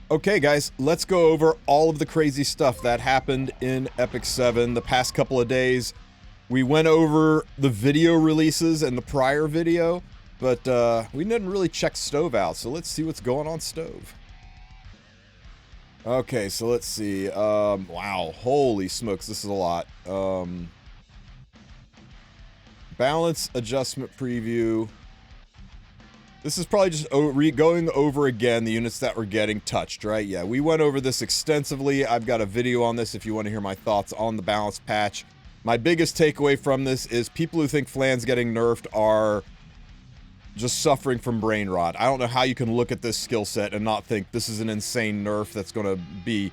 Okay, guys, let's go over all of the crazy stuff that happened in Epic 7 the past couple of days. We went over the video releases and the prior video, but we didn't really check Stove out, so let's see what's going on Stove. Okay, so let's see. Wow, holy smokes, this is a lot. Balance adjustment preview. This is probably just going over again the units that were getting touched, right? Yeah, we went over this extensively. I've got a video on this if you want to hear my thoughts on the balance patch. My biggest takeaway from this is people who think Flan's getting nerfed are just suffering from brain rot. I don't know how you can look at this skill set and not think this is an insane nerf that's going to be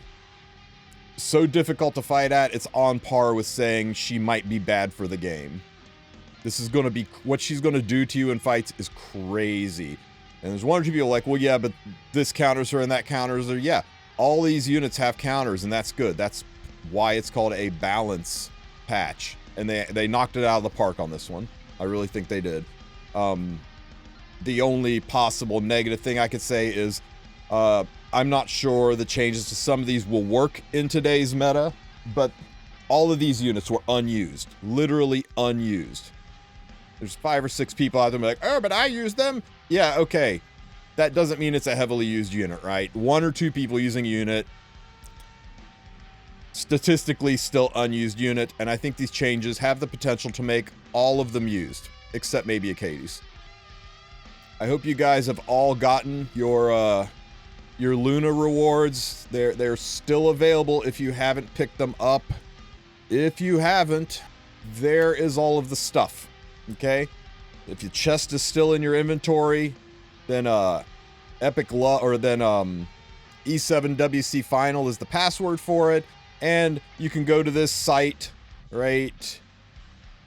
so difficult to fight at. It's on par with saying she might be bad for the game. This is going to be, what she's going to do to you in fights is crazy. And there's one or two people like, well, yeah, but this counters her and that counters her. Yeah, all these units have counters, and that's good. That's why it's called a balance patch. And they knocked it out of the park on this one. I really think they did. The only possible negative thing I could say is I'm not sure the changes to some of these will work in today's meta, but all of these units were unused. Literally unused. There's 5 or 6 people out there like, oh, but I use them. Yeah, okay. That doesn't mean it's a heavily used unit, right? 1 or 2 people using a unit. Statistically still unused unit. And I think these changes have the potential to make all of them used, except maybe Acades. I hope you guys have all gotten your Luna rewards. They're still available if you haven't picked them up. If you haven't, there is all of the stuff. Okay, if your chest is still in your inventory, then E7WC Final is the password for it, and you can go to this site right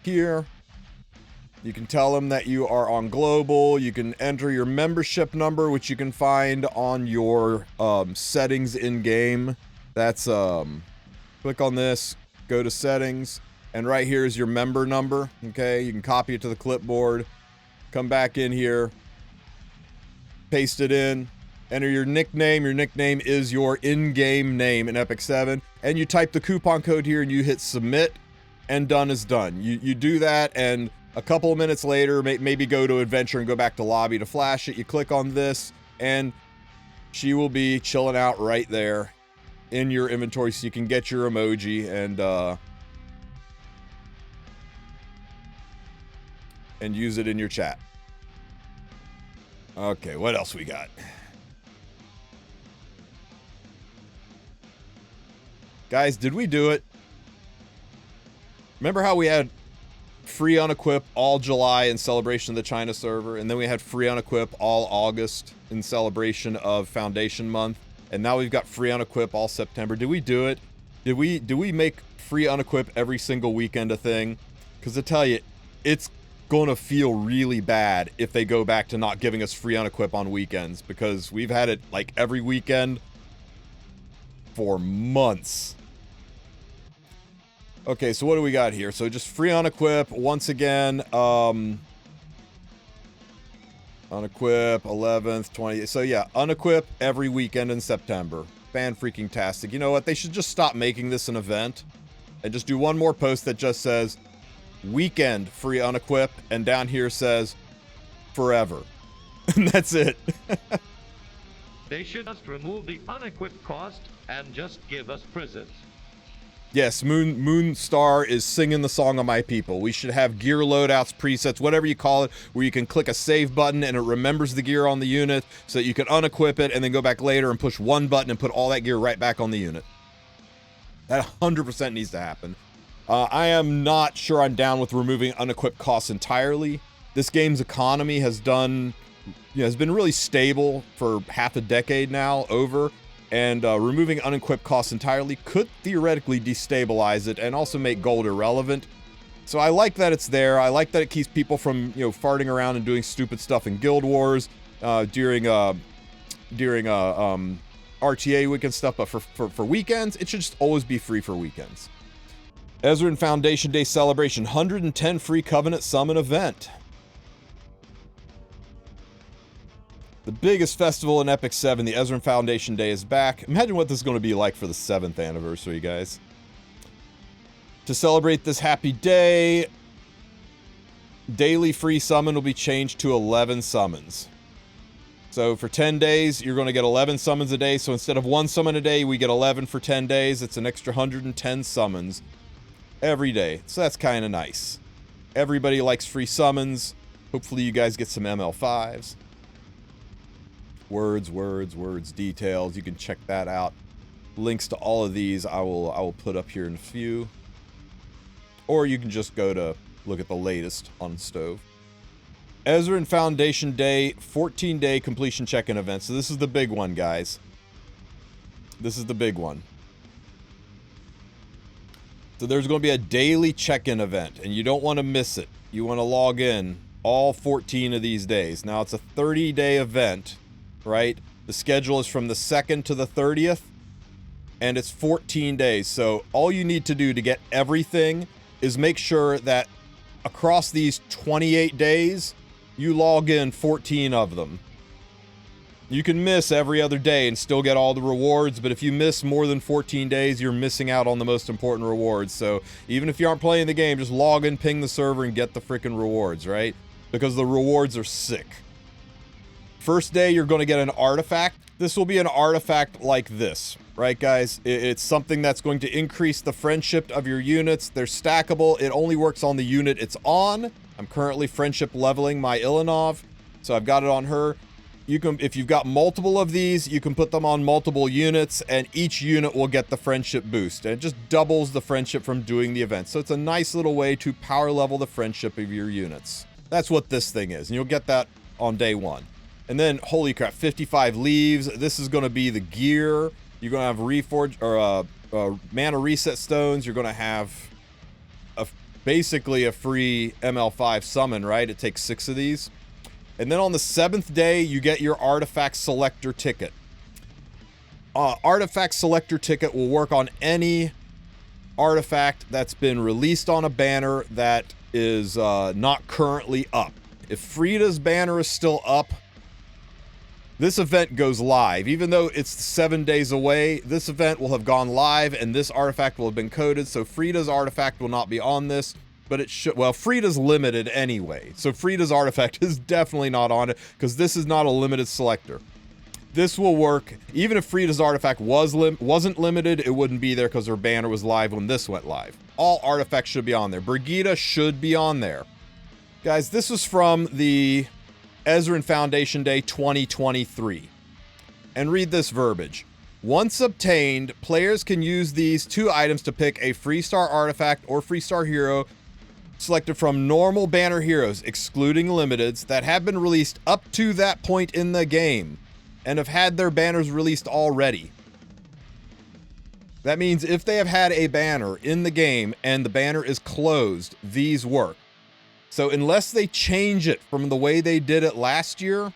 here. You can tell them that you are on Global. You can enter your membership number, which you can find on your settings in game. That's click on this, go to settings. And right here is your member number, okay? You can copy it to the clipboard, come back in here, paste it in, enter your nickname. Your nickname is your in-game name in Epic 7. And you type the coupon code here and you hit submit, and done is done. You do that, and a couple of minutes later, maybe go to adventure and go back to lobby to flash it. You click on this, and she will be chilling out right there in your inventory so you can get your emoji and use it in your chat. Okay, what else we got? Guys, did we do it? Remember how we had free unequip all July in celebration of the China server, and then we had free unequip all August in celebration of Foundation month, and now we've got free unequip all September. Did we do it? Did we make free unequip every single weekend a thing? Because I tell you, it's going to feel really bad if they go back to not giving us free unequip on weekends, because we've had it like every weekend for months. Okay, so what do we got here? So just free unequip once again. Unequip 11th, 20th. So yeah, unequip every weekend in September. Fan-freaking-tastic. You know what? They should just stop making this an event and just do one more post that just says weekend free unequip, and down here says forever. And that's it. They should just remove the unequipped cost and just give us prisons. Yes, Moonstar is singing the song of my people. We should have gear loadouts, presets, whatever you call it, where you can click a save button and it remembers the gear on the unit so that you can unequip it and then go back later and push one button and put all that gear right back on the unit. That 100% needs to happen. I am not sure I'm down with removing unequipped costs entirely. This game's economy has been really stable for half a decade now, and removing unequipped costs entirely could theoretically destabilize it and also make gold irrelevant. So I like that it's there. I like that it keeps people from, farting around and doing stupid stuff in Guild Wars during RTA weekend stuff, but for weekends, it should just always be free for weekends. Ezran Foundation Day celebration, 110 free Covenant Summon event. The biggest festival in Epic 7, the Ezran Foundation Day, is back. Imagine what this is going to be like for the 7th anniversary, guys. To celebrate this happy day, daily free summon will be changed to 11 summons. So for 10 days, you're going to get 11 summons a day. So instead of 1 summon a day, we get 11 for 10 days. It's an extra 110 summons every day. So that's kind of nice. Everybody likes free summons. Hopefully you guys get some ML5s. Words, details. You can check that out. Links to all of these I will put up here in a few. Or you can just go to look at the latest on Stove. Ezran Foundation Day, 14-day completion check-in event. So this is the big one, guys. This is the big one. So there's going to be a daily check-in event, and you don't want to miss it. You want to log in all 14 of these days. Now, it's a 30-day event, right? The schedule is from the 2nd to the 30th, and it's 14 days. So all you need to do to get everything is make sure that across these 28 days, you log in 14 of them. You can miss every other day and still get all the rewards, but if you miss more than 14 days, you're missing out on the most important rewards. So even if you aren't playing the game, just log in, ping the server, and get the freaking rewards, right? Because the rewards are sick. First day, you're going to get an artifact. This will be an artifact like this, right, guys? It's something that's going to increase the friendship of your units. They're stackable. It only works on the unit it's on. I'm currently friendship leveling my Ilanov, so I've got it on her. You can, if you've got multiple of these, you can put them on multiple units, and each unit will get the friendship boost. And it just doubles the friendship from doing the event. So it's a nice little way to power level the friendship of your units. That's what this thing is, and you'll get that on day 1. And then, holy crap, 55 leaves. This is going to be the gear. You're going to have reforge or mana reset stones. You're going to have basically a free ML5 summon, right? It takes 6 of these. And then on the 7th day, you get your artifact selector ticket. Artifact selector ticket will work on any artifact that's been released on a banner that is not currently up. If Frida's banner is still up, this event goes live. Even though it's 7 days away, this event will have gone live and this artifact will have been coded. So Frida's artifact will not be on this, but it should. Well, Frida's limited anyway. So Frida's artifact is definitely not on it because this is not a limited selector. This will work. Even if Frida's artifact wasn't limited, it wouldn't be there because her banner was live when this went live. All artifacts should be on there. Brigitte should be on there. Guys, this was from the Ezran Foundation Day 2023. And read this verbiage. Once obtained, players can use these 2 items to pick a free star artifact or free star hero selected from normal banner heroes, excluding limiteds, that have been released up to that point in the game and have had their banners released already. That means if they have had a banner in the game and the banner is closed, these work. So unless they change it from the way they did it last year,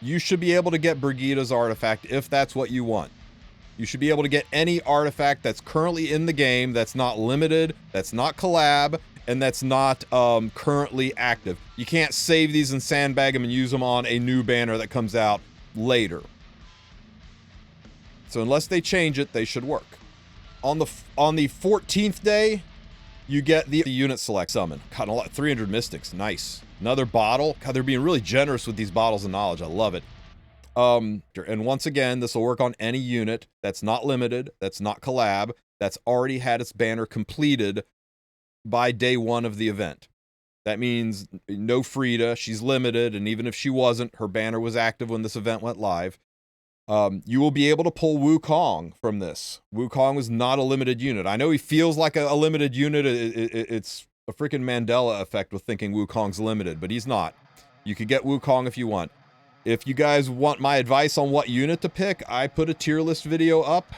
you should be able to get Brigitte's artifact if that's what you want. You should be able to get any artifact that's currently in the game that's not limited, that's not collab, and that's not currently active. You can't save these and sandbag them and use them on a new banner that comes out later. So unless they change it, they should work. On the 14th day, you get the unit select summon. God, a lot, 300 mystics, nice. Another bottle. God, they're being really generous with these bottles of knowledge. I love it. And once again, this will work on any unit that's not limited, that's not collab, that's already had its banner completed by day 1 of the event. That means no Frida, she's limited, and even if she wasn't, her banner was active when this event went live. You will be able to pull Wukong from this. Wukong was not a limited unit. I know he feels like a limited unit. It's a freaking Mandela effect with thinking Wukong's limited, but he's not. You could get Wukong if you want. If you guys want my advice on what unit to pick, I put a tier list video up,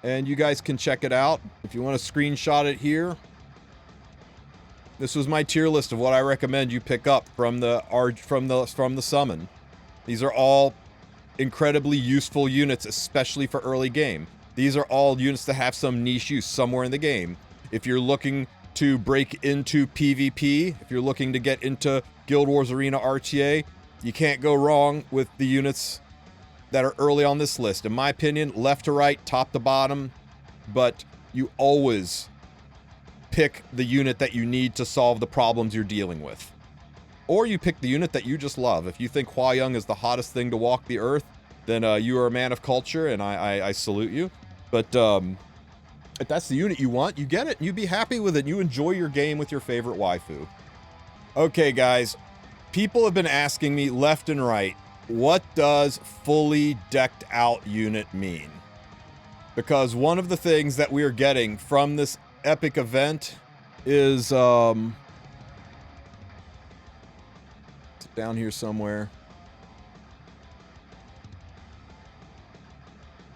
and you guys can check it out. If you want to screenshot it here, this was my tier list of what I recommend you pick up from the summon. These are all incredibly useful units, especially for early game. These are all units that have some niche use somewhere in the game. If you're looking to break into PvP, if you're looking to get into Guild Wars Arena RTA, You can't go wrong with the units that are early on this list. In my opinion, left to right, top to bottom, but you always pick the unit that you need to solve the problems you're dealing with. Or you pick the unit that you just love. If you think Hua Young is the hottest thing to walk the earth, then you are a man of culture, and I salute you. But if that's the unit you want, you get it, and you be happy with it, and you enjoy your game with your favorite waifu. Okay, guys. People have been asking me left and right, what does fully decked out unit mean? Because one of the things that we are getting from this epic event is, it's down here somewhere.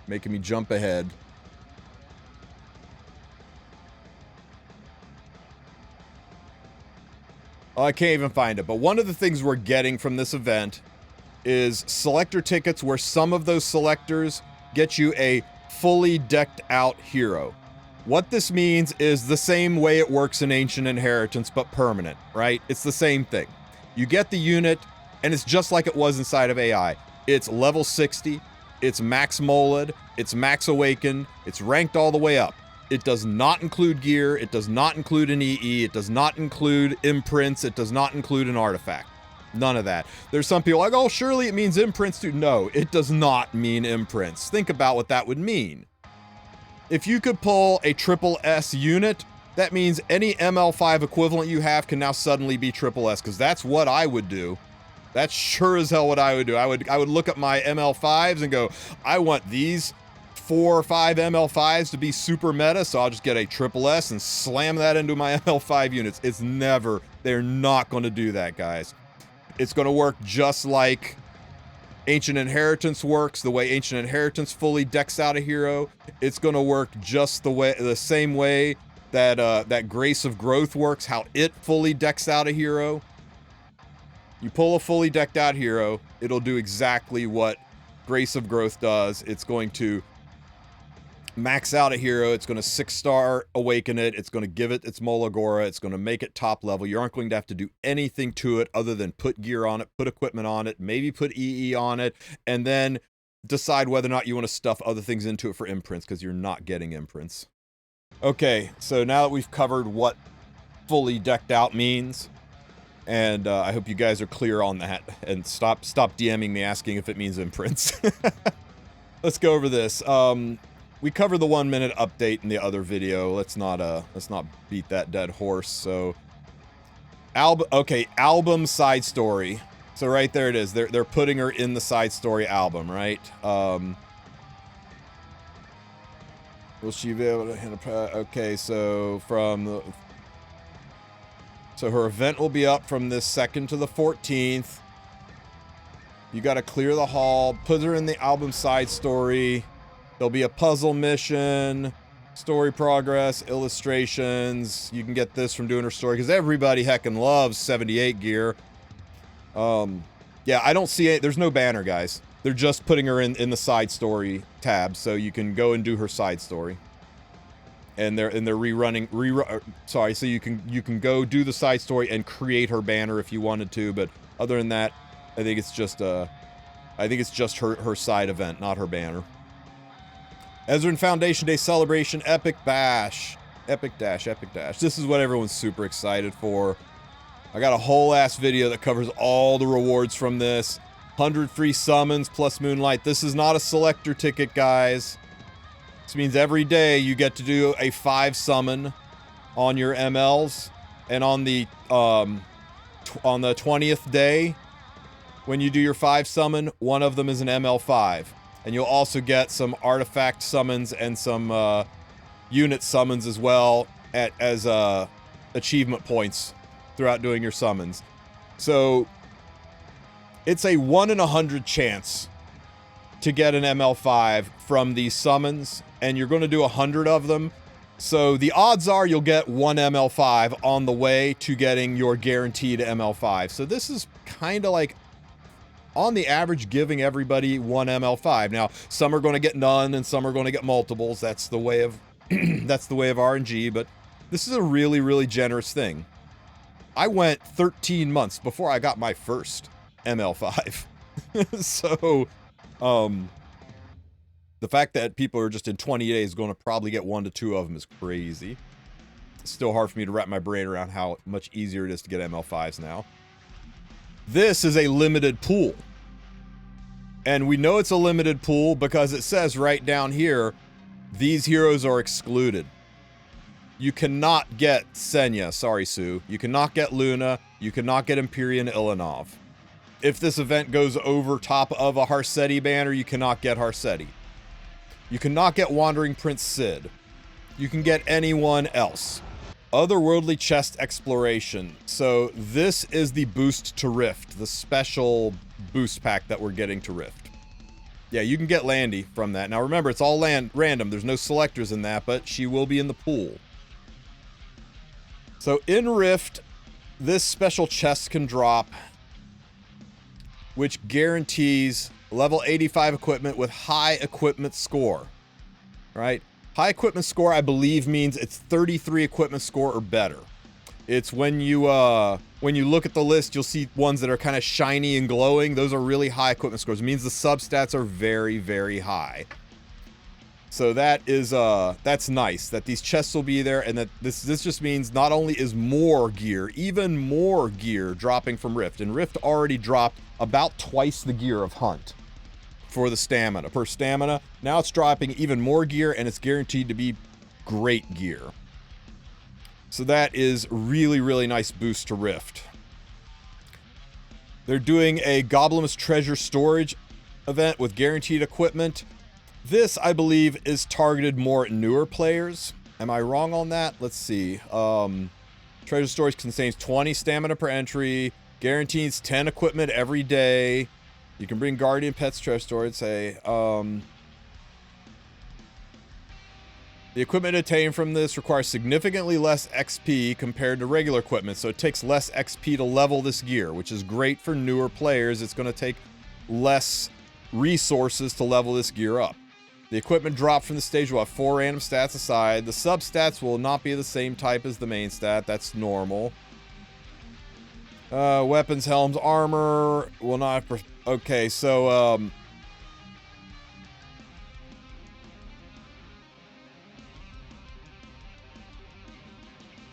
Making me jump ahead. Oh, I can't even find it. But one of the things we're getting from this event is selector tickets where some of those selectors get you a fully decked out hero. What this means is the same way it works in Ancient Inheritance, but permanent, right? It's the same thing. You get the unit, and it's just like it was inside of AI. It's level 60, it's max Moled, it's max Awakened, it's ranked all the way up. It does not include gear, it does not include an EE, it does not include imprints, it does not include an artifact. None of that. There's some people like, oh, surely it means imprints too. No, it does not mean imprints. Think about what that would mean. If you could pull a triple S unit, that means any ML5 equivalent you have can now suddenly be triple S, because that's what I would do. That's sure as hell what I would do. I would look at my ML5s and go, I want these 4 or 5 ML5s to be super meta, so I'll just get a triple S and slam that into my ML5 units. It's never, they're not going to do that, guys. It's going to work just like Ancient Inheritance works, the way Ancient Inheritance fully decks out a hero. It's going to work just the same way that that Grace of Growth works, how it fully decks out a hero. You pull a fully decked out hero, it'll do exactly what Grace of Growth does. It's going to max out a hero, it's going to 6-star awaken it, it's going to give it its Molagora, it's going to make it top level. You aren't going to have to do anything to it other than put gear on it, put equipment on it, maybe put EE on it, and then decide whether or not you want to stuff other things into it for imprints, because you're not getting imprints. Okay, so now that we've covered what fully decked out means, and I hope you guys are clear on that, and stop DMing me asking if it means imprints. Let's go over this. We covered the 1-minute update in the other video. Let's not beat that dead horse. So, album side story. So right there it is. They're putting her in the side story album, right? Will she be able to hit a? Okay, so so her event will be up from this 2nd to the 14th. You got to clear the hall. Put her in the album side story. There'll be a puzzle mission, story progress, illustrations. You can get this from doing her story, because everybody heckin' loves 78 gear. Yeah, I don't see it. There's no banner, guys. They're just putting her in the side story tab, so you can go and do her side story. And they're sorry, so you can go do the side story and create her banner if you wanted to, but other than that, I think it's just her side event, not her banner. Ezran Foundation Day Celebration Epic Bash. Epic Dash. This is what everyone's super excited for. I got a whole ass video that covers all the rewards from this. 100 free summons plus Moonlight. This is not a selector ticket, guys. This means every day you get to do a 5 summon on your MLs. And on the 20th day, when you do your 5 summon, one of them is an ML5. And you'll also get some artifact summons and some unit summons as well as achievement points throughout doing your summons. So it's a 1 in 100 chance to get an ML5 from these summons, and you're going to do 100 of them. So the odds are you'll get 1 ML5 on the way to getting your guaranteed ML5. So this is kind of like, on the average, giving everybody 1 ML5. Now, some are going to get none, and some are going to get multiples. That's the way of that's the way of RNG, but this is a really, really generous thing. I went 13 months before I got my first ML5. So, the fact that people are just in 20 days going to probably get 1 to 2 of them is crazy. It's still hard for me to wrap my brain around how much easier it is to get ML5s now. This is a limited pool. And we know it's a limited pool because it says right down here, these heroes are excluded. You cannot get Senya, sorry Sue. You cannot get Luna. You cannot get Empyrean Ilanov. If this event goes over top of a Harsetti banner, you cannot get Harsetti. You cannot get Wandering Prince Sid. You can get anyone else. Otherworldly Chest Exploration. So this is the boost to Rift, the special boost pack that we're getting to Rift. Yeah, you can get Landy from that. Now remember, it's all random. There's no selectors in that, but she will be in the pool. So in Rift, this special chest can drop, which guarantees level 85 equipment with high equipment score, right? High equipment score, I believe, means it's 33 equipment score or better. It's when you look at the list, you'll see ones that are kind of shiny and glowing. Those are really high equipment scores. It means the substats are very, very high. So that is that's nice that these chests will be there, and that this just means not only is more gear, even more gear dropping from Rift, and Rift already dropped about twice the gear of Hunt for the stamina per stamina. Now it's dropping even more gear, and it's guaranteed to be great gear. So that is really, really nice boost to Rift. They're doing a Goblin's Treasure Storage event with guaranteed equipment. This, I believe, is targeted more at newer players. Am I wrong on that? Let's see. Treasure Storage contains 20 stamina per entry, guarantees 10 equipment every day. You can bring Guardian Pets Treasure Storage, say. The equipment obtained from this requires significantly less XP compared to regular equipment, so it takes less XP to level this gear, which is great for newer players. It's going to take less resources to level this gear up. The equipment drop from the stage will have 4 random stats aside. The sub-stats will not be the same type as the main stat. That's normal. Weapons, helms, armor will not have... Okay, so...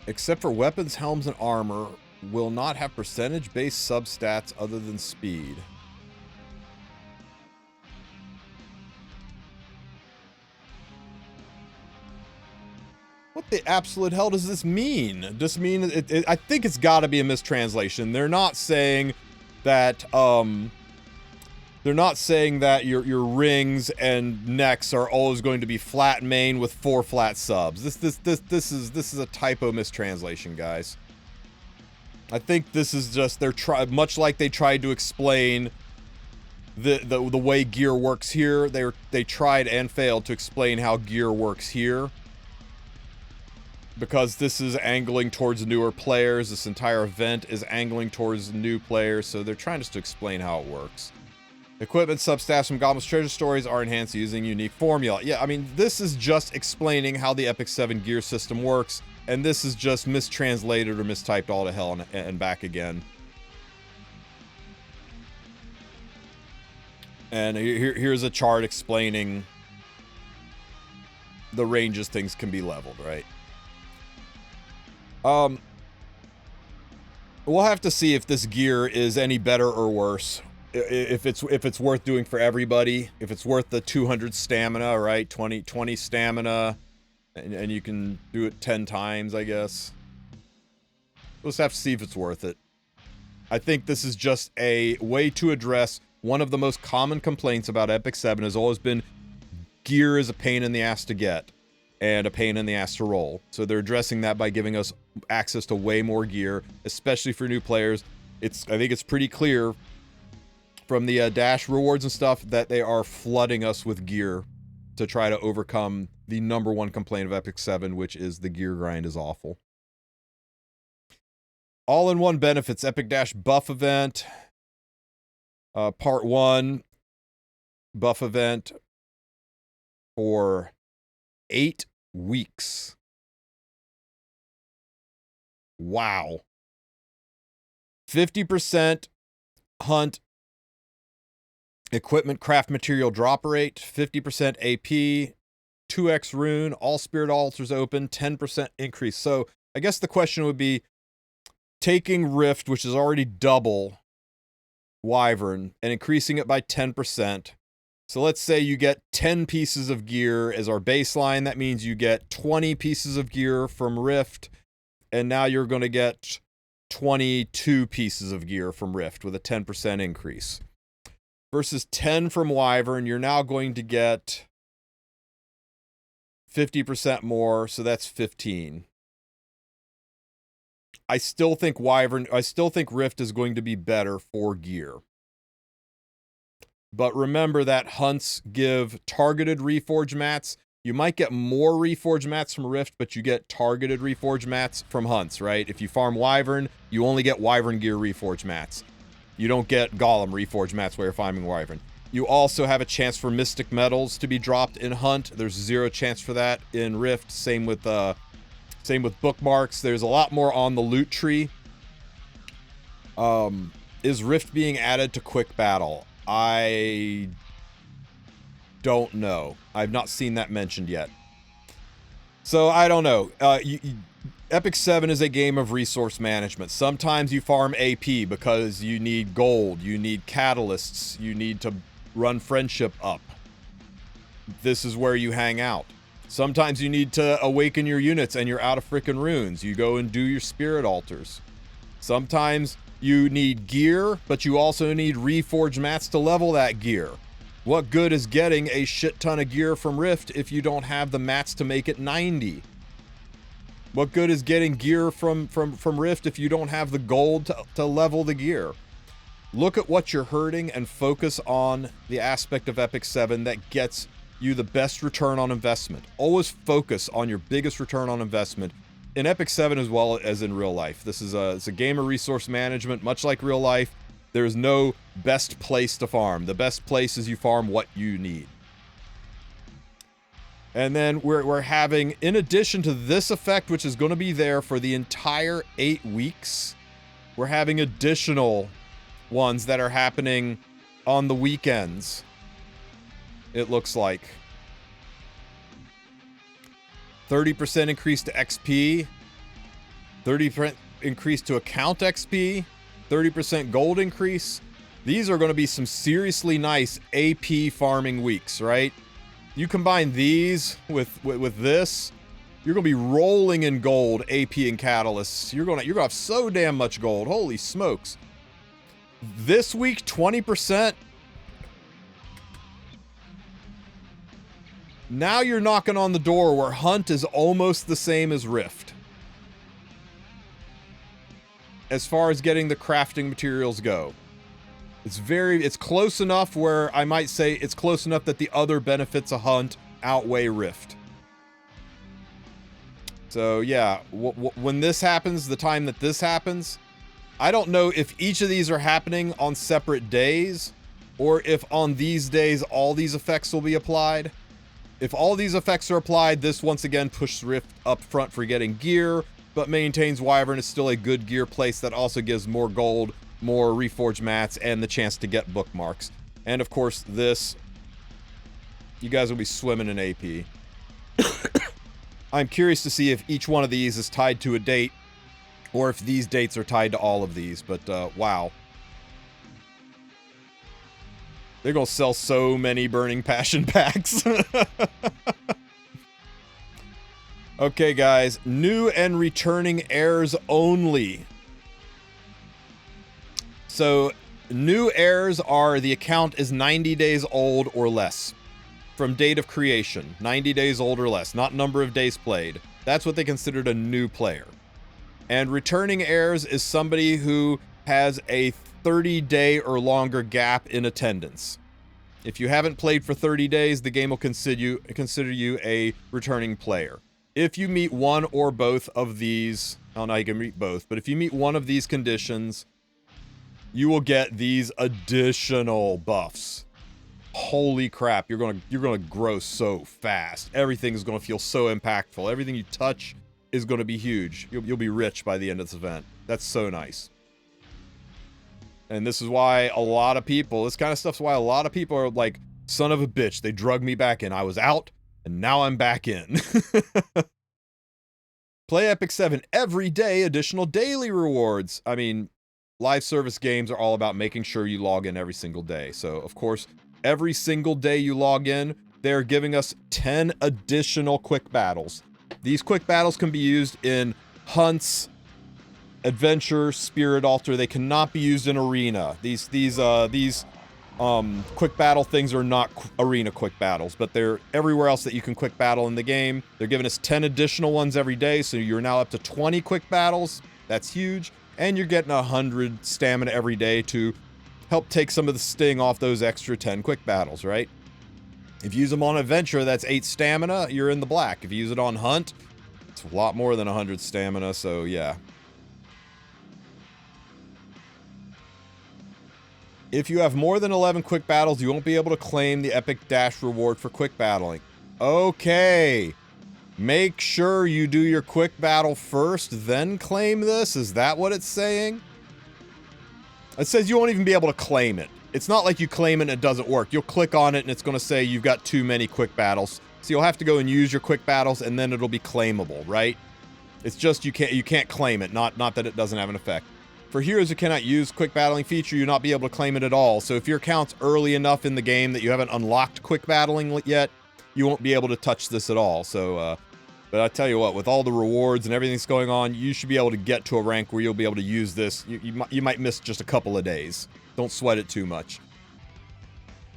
except for weapons, helms, and armor, will not have percentage-based substats other than speed. What the absolute hell does this mean? Does mean I think it's got to be a mistranslation. They're not saying that your rings and necks are always going to be flat main with 4 flat subs. This is a typo mistranslation, guys. I think this is just much like they tried to explain the way gear works here. They tried and failed to explain how gear works here. Because this is angling towards newer players, this entire event is angling towards new players, so they're trying just to explain how it works. Equipment substats from Goblin's Treasure Stories are enhanced using unique formula. Yeah, I mean, this is just explaining how the Epic 7 gear system works, and this is just mistranslated or mistyped all to hell and back again. And here's a chart explaining the ranges things can be leveled, right? We'll have to see if this gear is any better or worse. If it's worth doing for everybody. If it's worth the 200 stamina, right? 20 stamina, and you can do it 10 times, I guess. We'll just have to see if it's worth it. I think this is just a way to address one of the most common complaints about Epic 7 has always been gear is a pain in the ass to get and a pain in the ass to roll. So they're addressing that by giving us access to way more gear, especially for new players. I think it's pretty clear from the dash rewards and stuff that they are flooding us with gear to try to overcome the #1 complaint of Epic 7, which is the gear grind is awful. All-in-one benefits, Epic Dash buff event. Part 1 buff event for 8 weeks. Wow. 50% Hunt, equipment craft material drop rate, 50% AP, 2x rune, all spirit altars open, 10% increase. So I guess the question would be, taking Rift, which is already double Wyvern, and increasing it by 10%. So let's say you get 10 pieces of gear as our baseline. That means you get 20 pieces of gear from Rift, and now you're going to get 22 pieces of gear from Rift with a 10% increase. Versus 10 from Wyvern, you're now going to get 50% more, so that's 15. I still think Rift is going to be better for gear. But remember that hunts give targeted reforge mats. You might get more reforge mats from Rift, but you get targeted reforge mats from hunts, right? If you farm Wyvern, you only get Wyvern gear reforge mats. You don't get Golem reforge mats while you're farming Wyvern. You also have a chance for Mystic Metals to be dropped in Hunt. There's 0 chance for that in Rift. Same with bookmarks. There's a lot more on the loot tree. Is Rift being added to Quick Battle? I don't know. I've not seen that mentioned yet. So I don't know. Epic 7 is a game of resource management. Sometimes you farm AP because you need gold, you need catalysts, you need to run friendship up. This is where you hang out. Sometimes you need to awaken your units and you're out of freaking runes. You go and do your spirit altars. Sometimes you need gear, but you also need reforged mats to level that gear. What good is getting a shit ton of gear from Rift if you don't have the mats to make it 90? What good is getting gear from Rift if you don't have the gold to level the gear? Look at what you're hurting and focus on the aspect of Epic 7 that gets you the best return on investment. Always focus on your biggest return on investment in Epic 7 as well as in real life. It's a game of resource management, much like real life. There's no best place to farm. The best place is you farm what you need. And then we're having, in addition to this effect, which is going to be there for the entire 8 weeks, we're having additional ones that are happening on the weekends. It looks like 30% increase to XP, 30% increase to account XP, 30% gold increase. These are going to be some seriously nice AP farming weeks, right? You combine these with this, you're going to be rolling in gold, AP, and catalysts. You're going to have so damn much gold. Holy smokes. This week, 20%. Now you're knocking on the door where Hunt is almost the same as Rift, as far as getting the crafting materials go. It's close enough where I might say it's close enough that the other benefits of Hunt outweigh Rift. So yeah, when this happens, the time that this happens, I don't know if each of these are happening on separate days, or if on these days all these effects will be applied. If all these effects are applied, this once again pushes Rift up front for getting gear, but maintains Wyvern is still a good gear place that also gives more gold, more reforged mats, and the chance to get bookmarks. And of course this, you guys will be swimming in AP. I'm curious to see if each one of these is tied to a date, or if these dates are tied to all of these, but wow. They're gonna sell so many Burning Passion packs. Okay, guys. New and returning heirs only. So, new heirs are the account is 90 days old or less. From date of creation. 90 days old or less. Not number of days played. That's what they considered a new player. And returning heirs is somebody who has a 30-day or longer gap in attendance. If you haven't played for 30 days, the game will consider you a returning player. If you meet one or both of these, oh no, you can meet both, but if you meet one of these conditions, you will get these additional buffs. Holy crap, you're gonna grow so fast. Everything is gonna feel so impactful. Everything you touch is gonna be huge. You'll be rich by the end of this event. That's so nice. And this is why a lot of people, this kind of stuff's why a lot of people are like, son of a bitch, they drug me back in. I was out, and now I'm back in. Play Epic 7 every day, additional daily rewards. I mean, live service games are all about making sure you log in every single day. So, of course, every single day you log in, they're giving us 10 additional quick battles. These quick battles can be used in hunts, adventure, spirit altar. They cannot be used in arena. These quick battle things are not arena quick battles, but they're everywhere else that you can quick battle in the game. They're giving us 10 additional ones every day, so you're now up to 20 quick battles. That's huge. And you're getting 100 stamina every day to help take some of the sting off those extra 10 quick battles, right? If you use them on adventure, that's 8 stamina, you're in the black. If you use it on hunt, it's a lot more than 100 stamina, so yeah. If you have more than 11 quick battles, you won't be able to claim the Epic Dash reward for quick battling. Okay. Make sure you do your quick battle first, then claim this? Is that what it's saying? It says you won't even be able to claim it. It's not like you claim it and it doesn't work. You'll click on it and it's going to say you've got too many quick battles. So you'll have to go and use your quick battles and then it'll be claimable, right? It's just you can't claim it, not that it doesn't have an effect. For heroes who cannot use quick battling feature, you'll not be able to claim it at all. So if your account's early enough in the game that you haven't unlocked quick battling yet, you won't be able to touch this at all. So, but I tell you what, with all the rewards and everything that's going on, you should be able to get to a rank where you'll be able to use this. You might miss just a couple of days. Don't sweat it too much.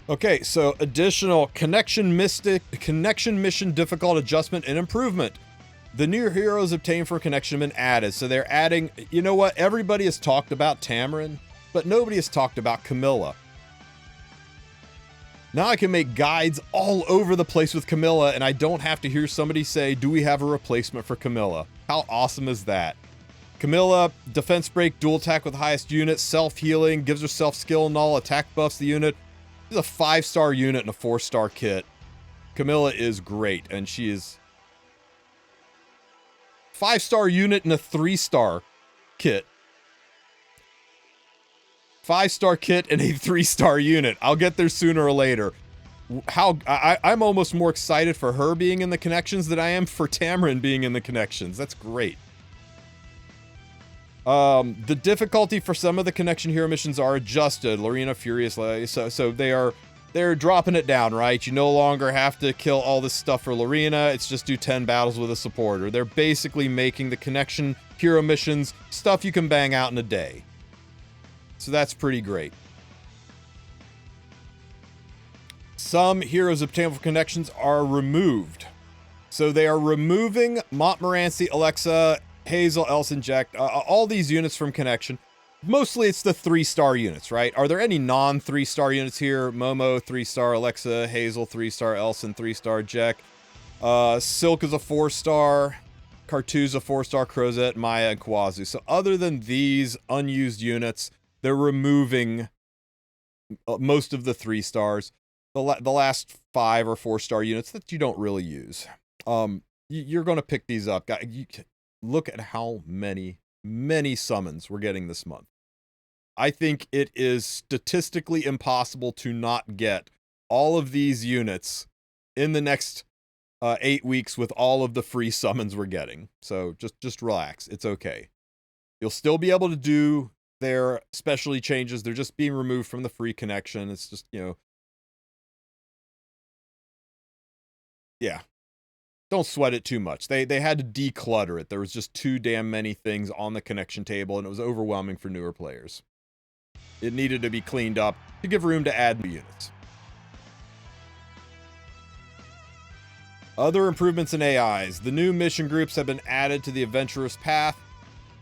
Okay, so additional connection mission difficult adjustment and improvement. The new heroes obtained from connection have been added. So they're adding, you know what? Everybody has talked about Tamarin, but nobody has talked about Camilla. Now I can make guides all over the place with Camilla, and I don't have to hear somebody say, do we have a replacement for Camilla? How awesome is that? Camilla, defense break, dual attack with highest unit, self-healing, gives herself skill null, attack buffs the unit. She's a 5-star unit and a 4-star kit. Camilla is great, and she is 5-star unit and a 3-star kit. 5-star kit and a 3-star unit. I'll get there sooner or later. I'm almost more excited for her being in the connections than I am for Tamarin being in the connections. That's great. The difficulty for some of the connection hero missions are adjusted. Lorena Furiously, so they're dropping it down, right? You no longer have to kill all this stuff for Lorena. It's just do 10 battles with a supporter. They're basically making the connection hero missions stuff you can bang out in a day. So that's pretty great. Some heroes obtainable from connections are removed. So they are removing Montmorency, Alexa, Hazel, Elson, Jack, all these units from connection. Mostly it's the 3-star units, right? Are there any non-3-star units here? Momo, 3-star, Alexa, Hazel, 3-star, Elson, 3-star, Jack. Silk is a 4-star. Cartou's a 4-star, Crozet, Maya, and Kawazu. So other than these unused units, they're removing most of the 3-stars. The last 5 or 4-star units that you don't really use. You're going to pick these up. Look at how many summons we're getting this month. I think it is statistically impossible to not get all of these units in the next 8 weeks with all of the free summons we're getting. So just relax. It's okay. You'll still be able to do their specialty changes. They're just being removed from the free connection. It's just, you know. Yeah. Don't sweat it too much. They had to declutter it. There was just too damn many things on the connection table, and it was overwhelming for newer players. It needed to be cleaned up to give room to add new units. Other improvements in AIs. The new mission groups have been added to the Adventurous Path.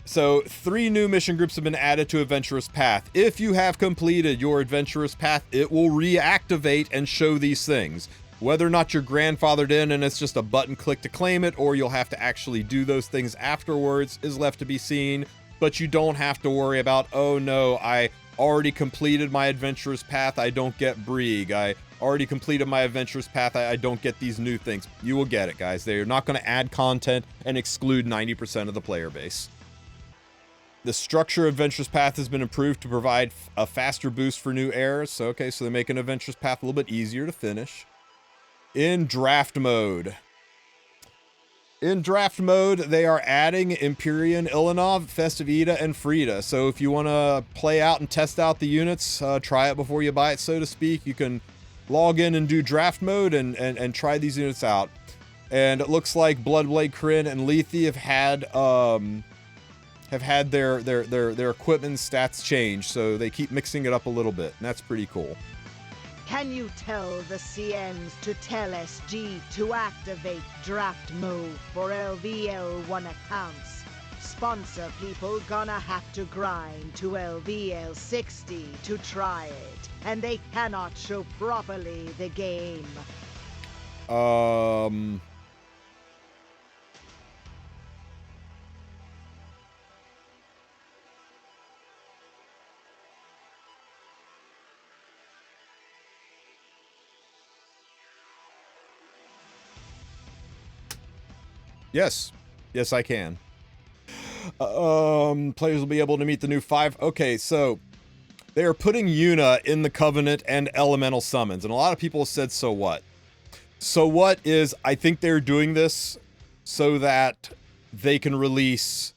So 3 new mission groups have been added to Adventurous Path. If you have completed your Adventurous Path, it will reactivate and show these things. Whether or not you're grandfathered in and it's just a button click to claim it, or you'll have to actually do those things afterwards, is left to be seen. But you don't have to worry about, oh no, I already completed my Adventurous Path, I don't get Brieg. I already completed my Adventurous Path, I don't get these new things. You will get it, guys. They're not going to add content and exclude 90% of the player base. The structure of Adventurous Path has been improved to provide a faster boost for new heirs. So, okay, so they're making Adventurous Path a little bit easier to finish. In draft mode. In draft mode, they are adding Empyrean, Ilanov, Festive Ida, and Frida. So if you want to play out and test out the units, try it before you buy it, so to speak, you can log in and do draft mode and try these units out. And it looks like Bloodblade, Kryn, and Lethe have had their equipment stats change, so they keep mixing it up a little bit, and that's pretty cool. Can you tell the CMs to tell SG to activate draft mode for LVL1 accounts? Sponsor people gonna have to grind to LVL 60 to try it, and they cannot show properly the game. Yes. Yes, I can. Players will be able to meet the new 5. Okay, so they are putting Yuna in the Covenant and Elemental Summons, and a lot of people said, so what? So what is, I think they're doing this so that they can release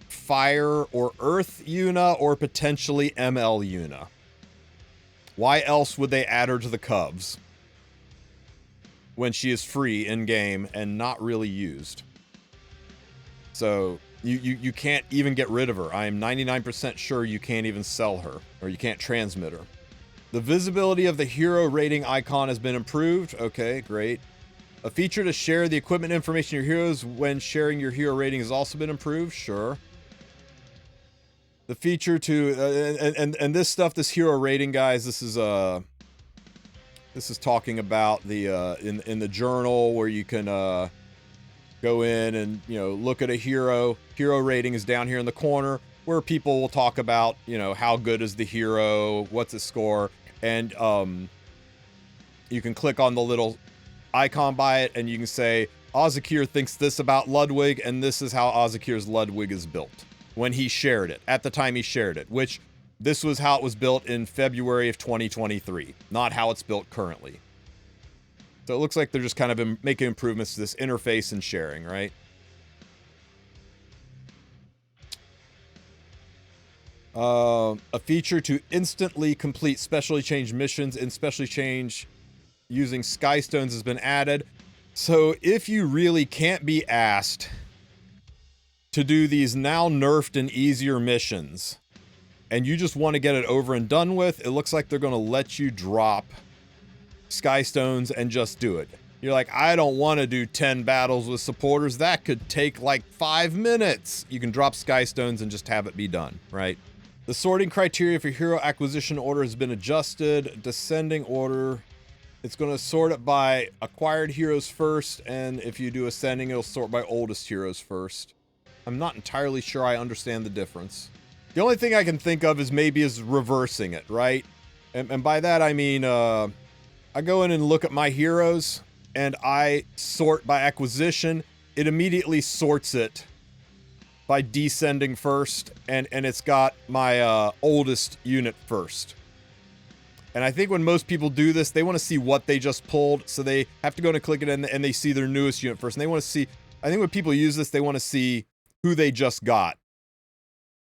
Fire or Earth Yuna or potentially ML Yuna. Why else would they add her to the Cubs when she is free in-game and not really used? So you can't even get rid of her. I am 99% sure you can't even sell her, or you can't transmit her. The visibility of the hero rating icon has been improved. Okay, great. A feature to share the equipment information of your heroes when sharing your hero rating has also been improved. Sure. The feature to and this stuff, this hero rating, guys, this is talking about the in the journal where you can go in and, you know, look at a hero. Hero rating is down here in the corner where people will talk about, you know, how good is the hero, what's the score, and you can click on the little icon by it and you can say Ozakir thinks this about Ludwig, and this is how Ozakir's Ludwig is built when he shared it, at the time he shared it, which this was how it was built in February of 2023, not how it's built currently. So it looks like they're just kind of making improvements to this interface and sharing, right? A feature to instantly complete specially changed missions in specially changed using Skystones has been added. So if you really can't be asked to do these now nerfed and easier missions, and you just want to get it over and done with, it looks like they're going to let you drop Skystones and just do it. You're like, I don't want to do 10 battles with supporters. That could take like 5 minutes. You can drop Skystones and just have it be done, right? The sorting criteria for hero acquisition order has been adjusted. Descending order. It's going to sort it by acquired heroes first, and if you do ascending, it'll sort by oldest heroes first. I'm not entirely sure I understand the difference. The only thing I can think of is maybe is reversing it, right? And by that I mean, I go in and look at my heroes, and I sort by acquisition. It immediately sorts it by descending first, and it's got my oldest unit first. And I think when most people do this, they want to see what they just pulled, so they have to go and click it and they see their newest unit first. And they want to see, I think when people use this, they want to see who they just got,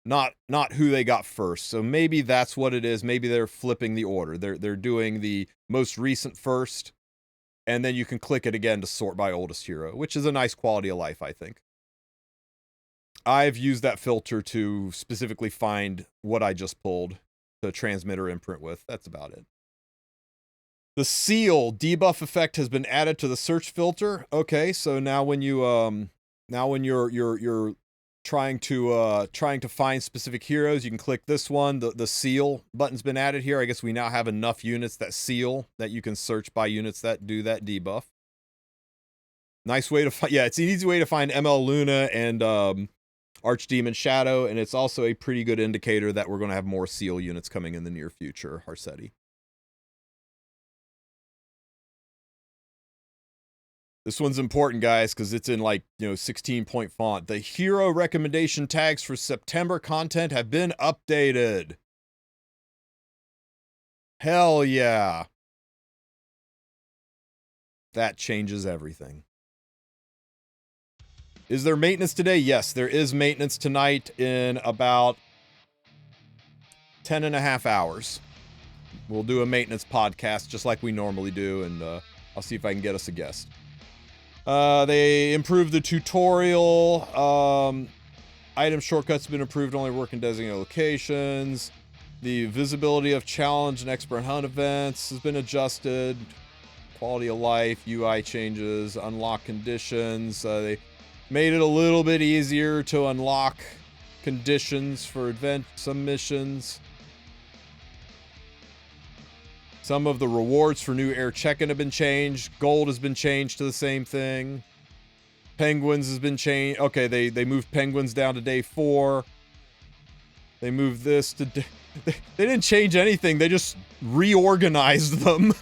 not who they got first. So maybe that's what it is. Maybe they're flipping the order. They're doing the most recent first, and then you can click it again to sort by oldest hero, which is a nice quality of life, I think. I've used that filter to specifically find what I just pulled to transmit or imprint with. That's about it. The seal debuff effect has been added to the search filter. Okay, so now when you you're trying to find specific heroes, you can click this one. The seal button's been added here. I guess we now have enough units that seal that you can search by units that do that debuff. Nice way to find, yeah, it's an easy way to find ML Luna and Archdemon Shadow, and it's also a pretty good indicator that we're going to have more seal units coming in the near future, Harsetti. This one's important, guys, because it's in, like, 16-point font. The hero recommendation tags for September content have been updated. Hell yeah. That changes everything. Is there maintenance today? Yes, there is maintenance tonight in about 10 and a half hours. We'll do a maintenance podcast just like we normally do, and I'll see if I can get us a guest. They improved the tutorial. Item shortcuts have been improved, only work in designated locations. The visibility of challenge and expert hunt events has been adjusted. Quality of life, UI changes, unlock conditions. They made it a little bit easier to unlock conditions for event submissions. Some of the rewards for new air check-in have been changed. Gold has been changed to the same thing. Penguins has been changed. Okay, they moved penguins down to day 4. They moved this to... They didn't change anything. They just reorganized them.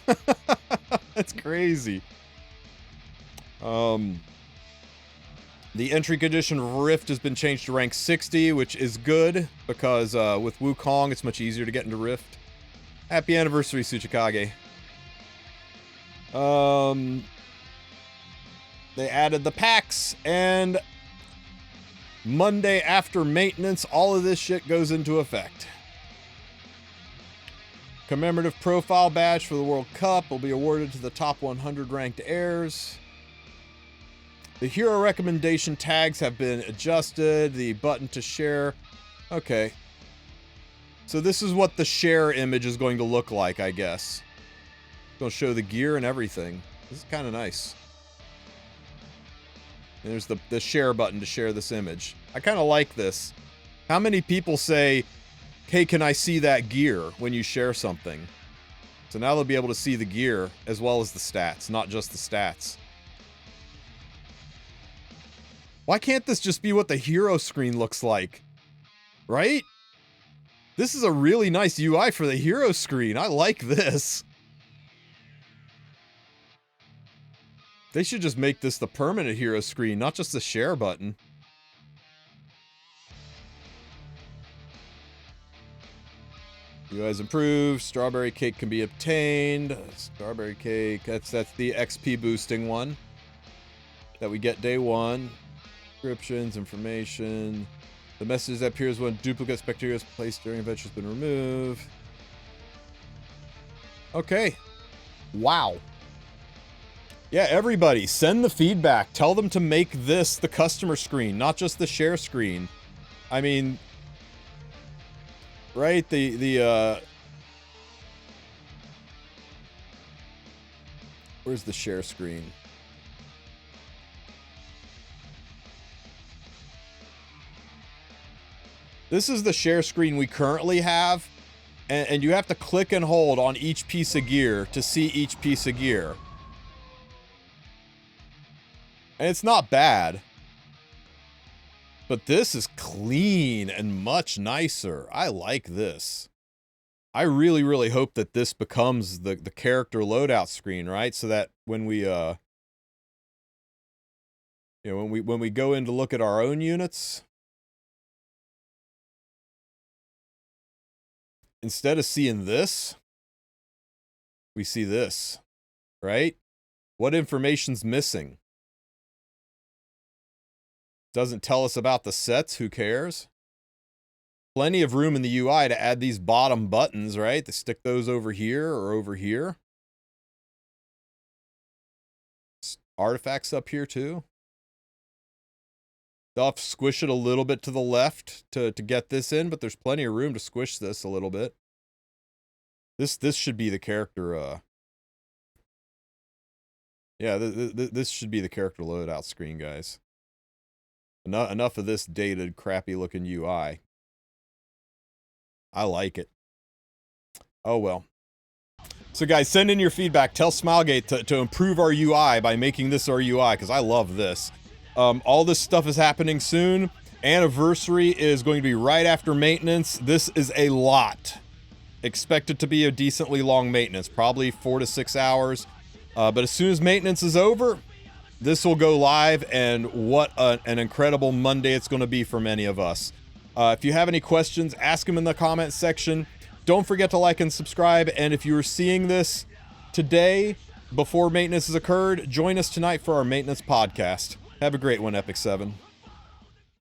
That's crazy. The entry condition Rift has been changed to rank 60, which is good because with Wukong, it's much easier to get into Rift. Happy anniversary, Tsuchikage. They added the packs, and Monday after maintenance, all of this shit goes into effect. Commemorative profile badge for the World Cup will be awarded to the top 100 ranked heirs. The hero recommendation tags have been adjusted. The button to share. Okay. So this is what the share image is going to look like, I guess. It's going to show the gear and everything. This is kind of nice. And there's the share button to share this image. I kind of like this. How many people say, hey, can I see that gear when you share something? So now they'll be able to see the gear as well as the stats, not just the stats. Why can't this just be what the hero screen looks like? Right? This is a really nice UI for the hero screen. I like this. They should just make this the permanent hero screen, not just the share button. UI's improved. Strawberry cake can be obtained. Strawberry cake, that's the XP boosting one that we get day 1. Descriptions, information. The message that appears when duplicate spectator is placed during adventure has been removed. Okay. Wow. Yeah, everybody, send the feedback. Tell them to make this the customer screen, not just the share screen. I mean, right? Where's the share screen? This is the share screen we currently have, and you have to click and hold on each piece of gear to see each piece of gear. And it's not bad. But this is clean and much nicer. I like this. I really, really hope that this becomes the character loadout screen, right? So that when we when we go in to look at our own units, instead of seeing this, we see this, right? What information's missing? Doesn't tell us about the sets, who cares? Plenty of room in the UI to add these bottom buttons, right? To stick those over here or over here. Artifacts up here too. They'll have to squish it a little bit to the left to get this in, but there's plenty of room to squish this a little bit. This should be the character, yeah, this should be the character loadout screen, guys. Enough of this dated, crappy-looking UI. I like it. Oh, well. So, guys, send in your feedback. Tell Smilegate to improve our UI by making this our UI, because I love this. All this stuff is happening soon. Anniversary is going to be right after maintenance. This is a lot. Expect it to be a decently long maintenance, probably 4 to 6 hours. But as soon as maintenance is over, this will go live, and what an incredible Monday it's going to be for many of us. If you have any questions, ask them in the comment section. Don't forget to like and subscribe, and if you are seeing this today before maintenance has occurred, join us tonight for our maintenance podcast. Have a great one, Epic 7.